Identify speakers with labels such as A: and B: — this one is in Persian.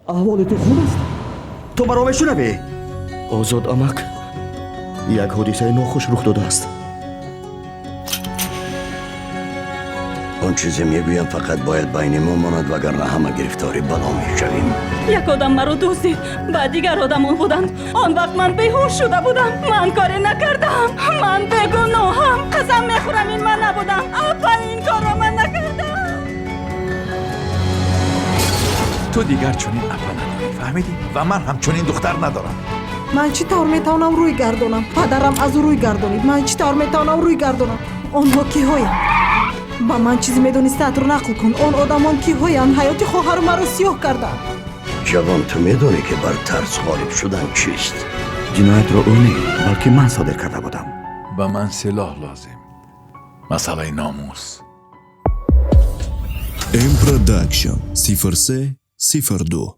A: احوال تو خوب است؟
B: تو برام شنوی؟
A: آزاد امک یک حادثه ناخوش رخ داده است.
B: اون چیزی میگویم فقط باید بین ما ماند وگرنه همه گرفتاری بلا میشویم.
C: یک آدم مرا دزدید و دیگر آدمان بودند. آن وقت من بیهوش شده بودم. من کاری نکردم. من بیگناهم. قسم میخورم این من نبودم. اپا این کارا من نکردم.
D: تو دیگر چنین اپا نداری، فهمیدی؟ و من هم چنین دختر ندارم.
E: من چی طور میتونم روی گردونم؟ پدرم از روی گردونید. من چی طور میتونم روی گردونم؟ آنها کی هاین؟ با من چیزی میدونی رو نقل کن. آن آدمان کی هاین؟ حیات خواهر مرا سیاه کردن.
B: جوان تو میدونی که بر ترس غالب شدن چیست؟
A: جنایت را او نی بلکه من صادر کرده بودم.
D: به من سلاح لازم. مسئله ناموس.
F: M Production 0302